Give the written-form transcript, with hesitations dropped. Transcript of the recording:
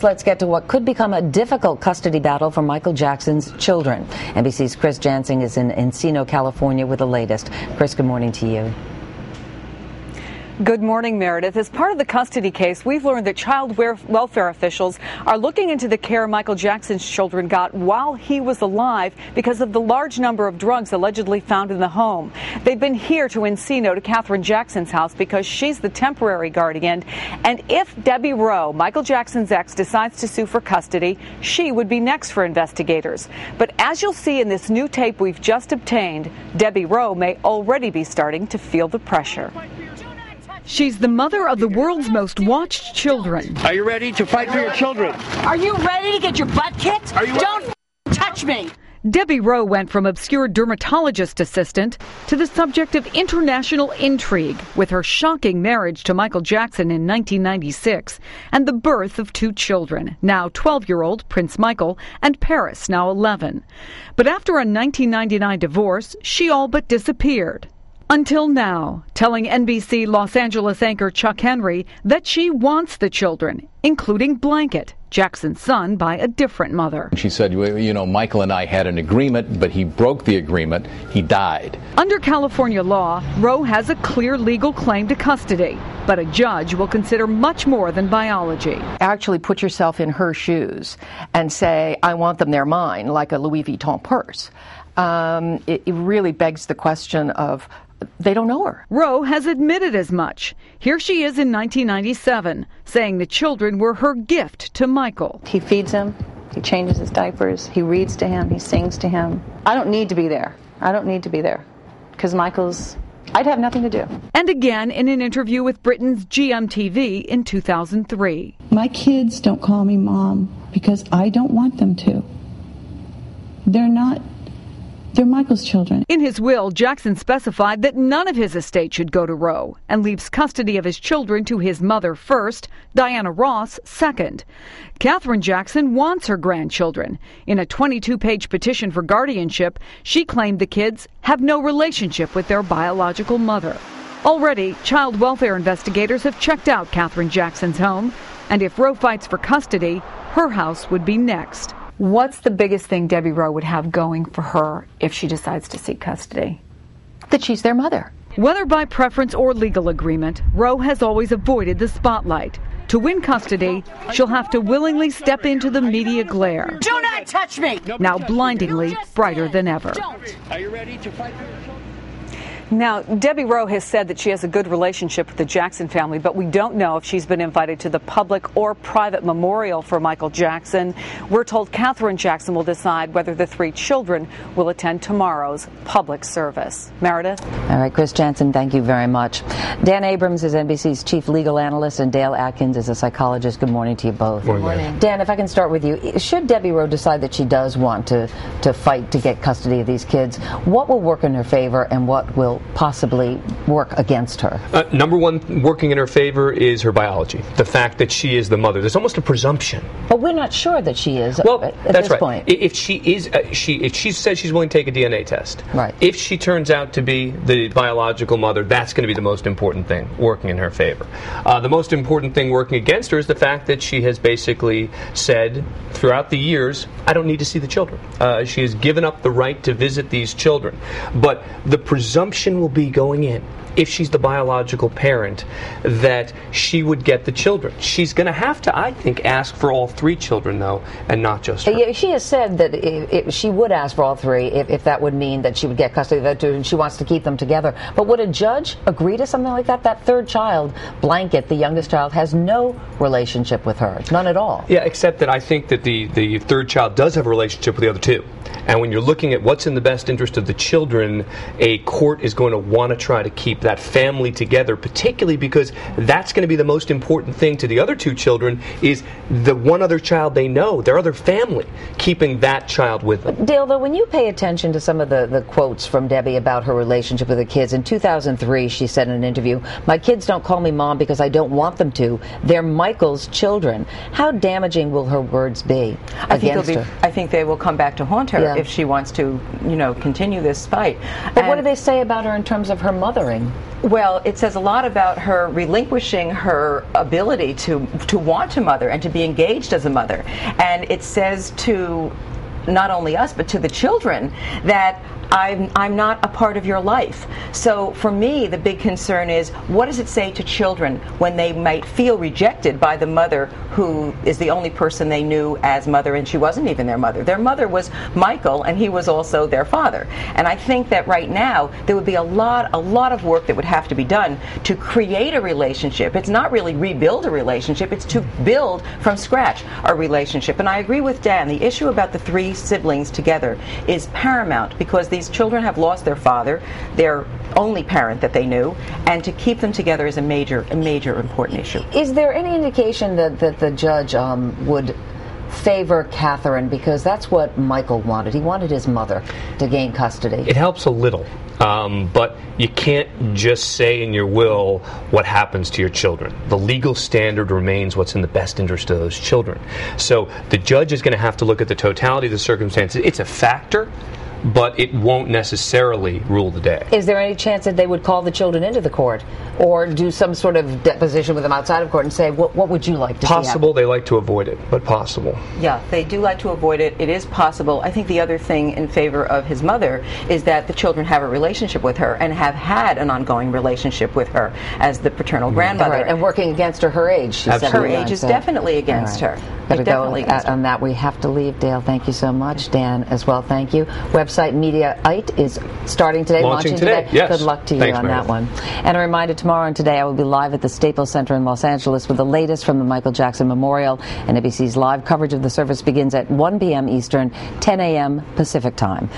let's get to what could become a difficult custody battle for Michael Jackson's children. NBC's Chris Jansing is in Encino, California with the latest. Chris, good morning to you. Good morning, Meredith. As part of the custody case, we've learned that child welfare officials are looking into the care Michael Jackson's children got while he was alive because of the large number of drugs allegedly found in the home. They've been here to Encino, to Catherine Jackson's house, because she's the temporary guardian. And if Debbie Rowe, Michael Jackson's ex, decides to sue for custody, she would be next for investigators. But as you'll see in this new tape we've just obtained, Debbie Rowe may already be starting to feel the pressure. She's the mother of the world's most watched children. Are you ready to fight for your children? Are you ready to get your butt kicked? Don't touch me! Debbie Rowe went from obscure dermatologist assistant to the subject of international intrigue with her shocking marriage to Michael Jackson in 1996 and the birth of two children, now 12-year-old Prince Michael and Paris, now 11. But after a 1999 divorce, she all but disappeared. Until now, telling NBC Los Angeles anchor Chuck Henry that she wants the children, including Blanket, Jackson's son by a different mother. She said, you know, Michael and I had an agreement, but he broke the agreement. He died. Under California law, Rowe has a clear legal claim to custody, but a judge will consider much more than biology. Actually put yourself in her shoes and say, I want them, they're mine, like a Louis Vuitton purse. It really begs the question of, they don't know her. Rowe has admitted as much. Here she is in 1997, saying the children were her gift to Michael. He feeds him, he changes his diapers, he reads to him, he sings to him. I don't need to be there. I don't need to be there. Because I'd have nothing to do. And again in an interview with Britain's GMTV in 2003. My kids don't call me mom because I don't want them to. They're Michael's children. In his will, Jackson specified that none of his estate should go to Rowe and leaves custody of his children to his mother first, Diana Ross second. Catherine Jackson wants her grandchildren. In a 22-page petition for guardianship, she claimed the kids have no relationship with their biological mother. Already, child welfare investigators have checked out Catherine Jackson's home, and if Rowe fights for custody, her house would be next. What's the biggest thing Debbie Rowe would have going for her if she decides to seek custody? That she's their mother. Whether by preference or legal agreement, Rowe has always avoided the spotlight. To win custody, she'll have to willingly step into the media glare. Do not touch me! Now blindingly brighter than ever. Are you ready to fight for your children? Now, Debbie Rowe has said that she has a good relationship with the Jackson family, but we don't know if she's been invited to the public or private memorial for Michael Jackson. We're told Catherine Jackson will decide whether the three children will attend tomorrow's public service. Meredith? All right, Chris Jansen, thank you very much. Dan Abrams is NBC's chief legal analyst, and Dale Atkins is a psychologist. Good morning to you both. Good morning. Dan, if I can start with you, should Debbie Rowe decide that she does want to fight to get custody of these kids, what will work in her favor and what will possibly work against her? Number one, working in her favor is her biology. The fact that she is the mother. There's almost a presumption. But we're not sure that she is well, at that's this right. point. If she is, if she says she's willing to take a DNA test, right. If she turns out to be the biological mother, that's going to be the most important thing working in her favor. The most important thing working against her is the fact that she has basically said throughout the years, I don't need to see the children. She has given up the right to visit these children. But the presumption will be going in, if she's the biological parent, that she would get the children. She's going to have to, I think, ask for all three children, though, and not just her. Yeah, she has said that if she would ask for all three, if that would mean that she would get custody of the two, and she wants to keep them together. But would a judge agree to something like that? That third child, Blanket, the youngest child, has no relationship with her. None at all. Yeah, except that I think that the third child does have a relationship with the other two. And when you're looking at what's in the best interest of the children, a court is going to want to try to keep that family together, particularly because that's going to be the most important thing to the other two children, is the one other child they know, their other family, keeping that child with them. Dale, though, when you pay attention to some of the quotes from Debbie about her relationship with the kids, in 2003 she said in an interview, "My kids don't call me mom because I don't want them to. They're Michael's children." How damaging will her words be against her? I think they will come back to haunt her if she wants to, continue this fight. But what do they say about her in terms of her mothering? Well, it says a lot about her relinquishing her ability to want to mother and to be engaged as a mother. And it says to not only us, but to the children that I'm not a part of your life. So for me, the big concern is, what does it say to children when they might feel rejected by the mother who is the only person they knew as mother, and she wasn't even their mother. Their mother was Michael, and he was also their father. And I think that right now there would be a lot of work that would have to be done to create a relationship. It's not really rebuild a relationship, it's to build from scratch a relationship. And I agree with Dan, the issue about the three siblings together is paramount, because these children have lost their father, their only parent that they knew, and to keep them together is a major important issue. Is there any indication that the judge would favor Catherine, because that's what Michael wanted? He wanted his mother to gain custody. It helps a little, but you can't just say in your will what happens to your children. The legal standard remains what's in the best interest of those children. So the judge is going to have to look at the totality of the circumstances. It's a factor, but it won't necessarily rule the day. Is there any chance that they would call the children into the court or do some sort of deposition with them outside of court and say, what would you like to see happen? Possible. They like to avoid it, but possible. Yeah, they do like to avoid it. It is possible. I think the other thing in favor of his mother is that the children have a relationship with her and have had an ongoing relationship with her as the paternal grandmother. Right. And working against her age. She's her age is definitely against her. Better go on that. We have to leave. Dale, thank you so much. Dan as well, thank you. Website Mediaite is starting today, launching today. Yes. Good luck to you on Meredith. that one. And a reminder, tomorrow and today I will be live at the Staples Center in Los Angeles with the latest from the Michael Jackson Memorial. And ABC's live coverage of the service begins at 1 p.m. Eastern, 10 a.m. Pacific time.